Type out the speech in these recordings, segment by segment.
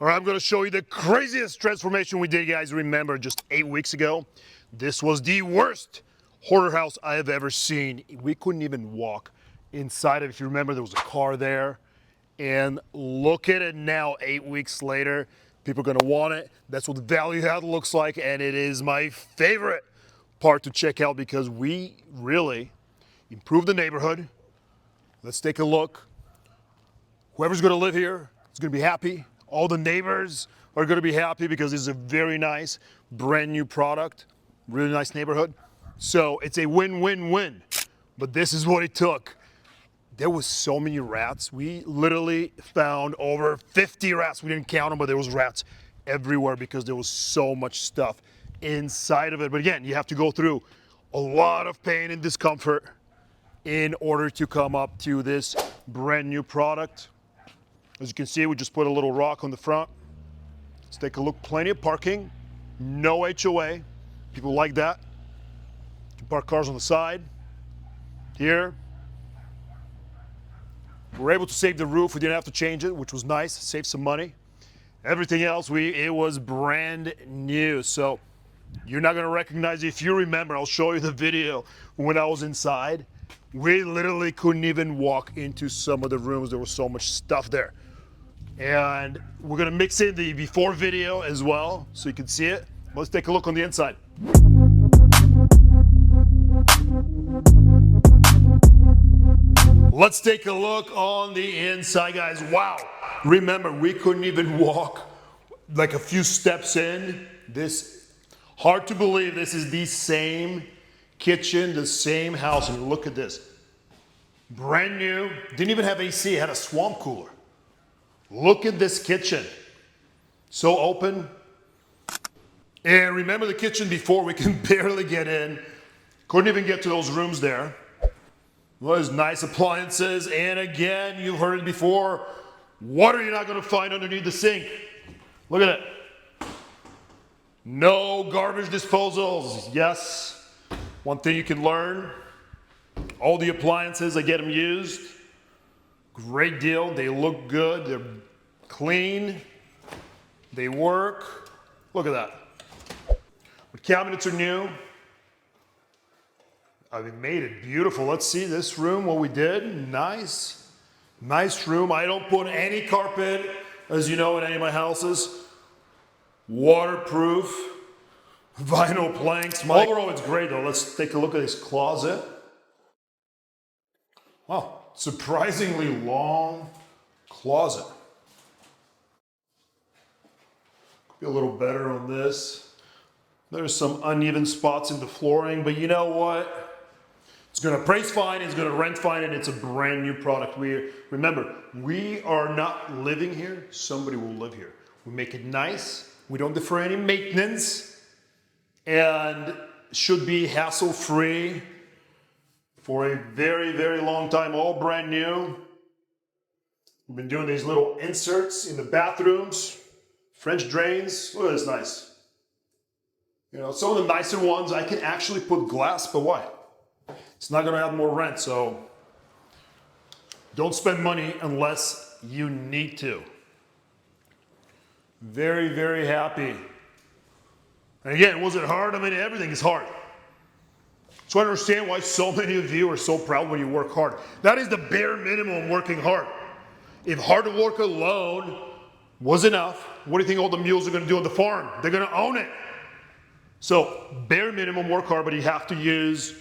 All right, I'm going to show you the craziest transformation we did, guys. Remember, just 8 weeks ago, this was the worst hoarder house I have ever seen. We couldn't even walk inside of it. If you remember, there was a car there. And look at it now, 8 weeks later. People are going to want it. That's what the value add looks like, and it is my favorite part to check out because we really improved the neighborhood. Let's take a look. Whoever's going to live here is going to be happy. All the neighbors are going to be happy because this is a very nice, brand new product. Really nice neighborhood. So it's a win-win-win. But this is what it took. There was so many rats. We literally found over 50 rats. We didn't count them, but there was rats everywhere because there was so much stuff inside of it. But again, you have to go through a lot of pain and discomfort in order to come up to this brand new product. As you can see, we just put a little rock on the front. Let's take a look. Plenty of parking, no HOA. People like that. You can park cars on the side. Here. We were able to save the roof. We didn't have to change it, which was nice. Save some money. Everything else, it was brand new. So you're not gonna recognize it. If you remember, I'll show you the video when I was inside. We literally couldn't even walk into some of the rooms. There was so much stuff there. And we're gonna mix in the before video as well so you can see it. Let's take a look on the inside. Let's take a look on the inside, guys. Wow. Remember, we couldn't even walk like a few steps in. This, hard to believe this is the same kitchen, the same house. And look at this. Brand new. Didn't even have AC. It had a swamp cooler. Look at this kitchen. So open. And remember the kitchen before, we can barely get in. Couldn't even get to those rooms there. Well, there's nice appliances. And again, you've heard it before. Water you're not going to find underneath the sink. Look at it. No garbage disposals. Yes. One thing you can learn. All the appliances, I get them used. Great deal. They look good. They're clean. They work. Look at that. The cabinets are new. I made it beautiful. Let's see this room, what we did. Nice. Nice room. I don't put any carpet, as you know, in any of my houses. Waterproof. Vinyl planks. Overall, it's great though. Let's take a look at this closet. Wow. Surprisingly long closet. Could be a little better on this. There's some uneven spots in the flooring, but you know what? It's going to price fine, it's going to rent fine, and it's a brand new product. Remember, we are not living here, somebody will live here. We make it nice, we don't defer any maintenance, and should be hassle-free for a very, very long time, all brand new. We've been doing these little inserts in the bathrooms, French drains. Look at this, nice. You know, some of the nicer ones, I can actually put glass, but why? It's not gonna have more rent, so don't spend money unless you need to. Very, very happy. And again, was it hard? I mean, everything is hard. So I understand why so many of you are so proud when you work hard. That is the bare minimum, working hard. If hard work alone was enough, what do you think all the mules are going to do on the farm? They're going to own it. So bare minimum, work hard, but you have to use,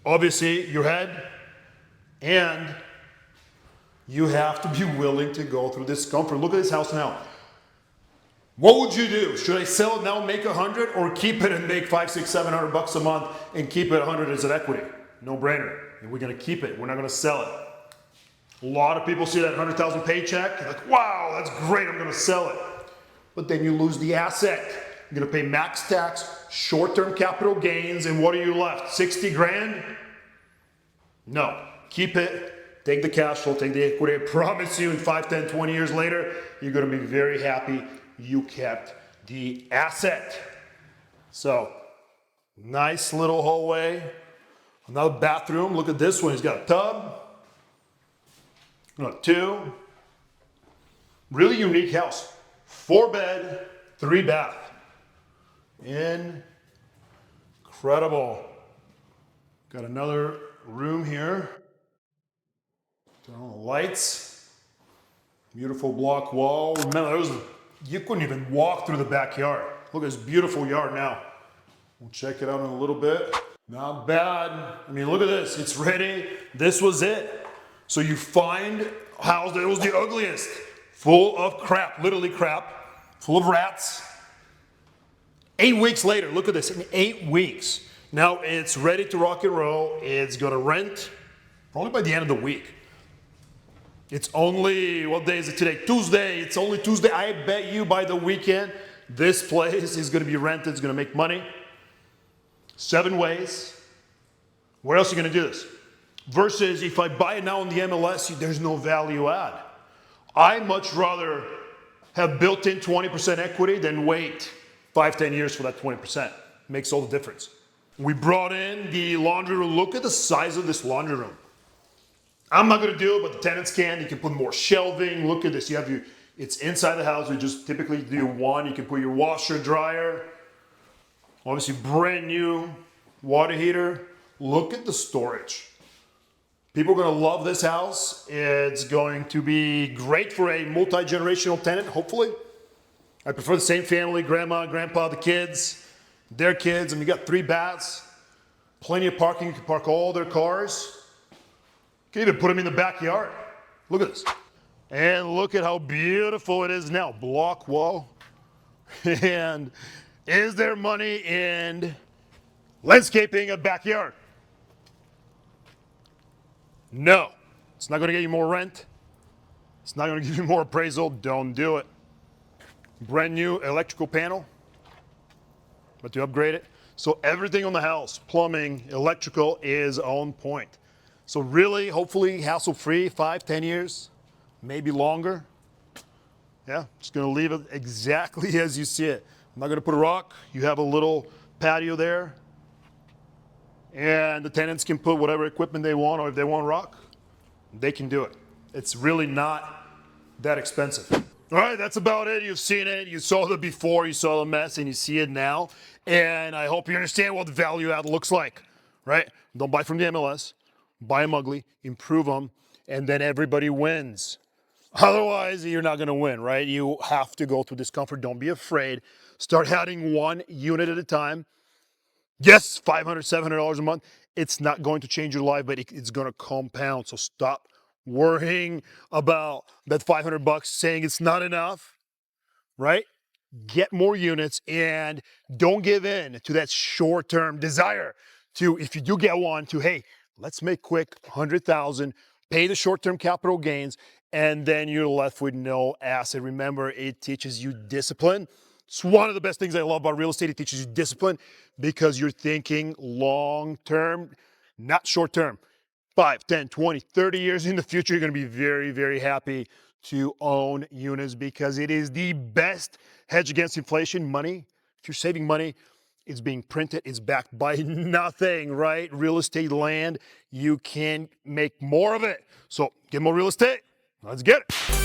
obviously, your head, and you have to be willing to go through discomfort. Look at this house now. What would you do? Should I sell it now and make 100, or keep it and make 500, 600, 700 bucks a month and keep it 100 as an equity? No brainer. And we're going to keep it. We're not going to sell it. A lot of people see that 100,000 paycheck. They're like, wow, that's great. I'm going to sell it. But then you lose the asset. You're going to pay max tax, short-term capital gains, and what are you left? 60 grand? No. Keep it. Take the cash flow. Take the equity. I promise you in 5, 10, 20 years later, you're going to be very happy you kept the asset. So, nice little hallway. Another bathroom. Look at this one. He's got a tub. Got two. Really unique house. 4-bed, 3-bath. Incredible. Got another room here. Turn on the lights. Beautiful block wall. Remember, you couldn't even walk through the backyard. Look at this beautiful yard now. We'll check it out in a little bit. Not bad. I mean, look at this. It's ready. This was it. So you find a house that was the ugliest, full of crap, literally crap, full of rats. 8 weeks later, look at this, in 8 weeks. Now it's ready to rock and roll. It's gonna rent probably by the end of the week. It's only, what day is it today? Tuesday. It's only Tuesday. I bet you by the weekend, this place is gonna be rented. It's gonna make money. 7 ways. Where else are you gonna do this? Versus if I buy it now on the MLS, there's no value add. I much rather have built in 20% equity than wait 5-10 years for that 20%. Makes all the difference. We brought in the laundry room. Look at the size of this laundry room. I'm not gonna do it, but the tenants can. You can put more shelving. Look at this. It's inside the house. We just typically do one. You can put your washer, dryer. Obviously brand new water heater. Look at the storage. People are gonna love this house. It's going to be great for a multi-generational tenant, hopefully. I prefer the same family, grandma, grandpa, the kids, their kids, and we got 3 baths, plenty of parking. You can park all their cars. You can even put them in the backyard. Look at this. And look at how beautiful it is now. Block wall. And is there money in landscaping a backyard? No. It's not gonna get you more rent. It's not gonna give you more appraisal. Don't do it. Brand new electrical panel, but to upgrade it. So everything on the house, plumbing, electrical, is on point. So really, hopefully, hassle-free, 5-10 years, maybe longer. Yeah, just gonna leave it exactly as you see it. I'm not gonna put a rock. You have a little patio there, and the tenants can put whatever equipment they want, or if they want rock, they can do it. It's really not that expensive. All right, that's about it. You've seen it. You saw the before, you saw the mess, and you see it now. And I hope you understand what the value add looks like, right? Don't buy from the MLS. Buy them ugly, improve them, and then everybody wins. Otherwise, you're not going to win, right? You have to go through discomfort. Don't be afraid. Start adding 1 unit at a time. Yes, $500, $700 a month. It's not going to change your life, but it's going to compound. So stop worrying about that $500 saying it's not enough, right? Get more units and don't give in to that short-term desire to, if you do get one, to, hey, let's make quick 100,000, pay the short-term capital gains, and then you're left with no asset. Remember, it teaches you discipline. It's one of the best things I love about real estate. It teaches you discipline because you're thinking long-term, not short-term. 5, 10, 20, 30 years in the future, you're going to be very, very happy to own units because it is the best hedge against inflation. Money, if you're saving money, it's being printed, it's backed by nothing, right? Real estate land, you can make more of it. So get more real estate. Let's get it.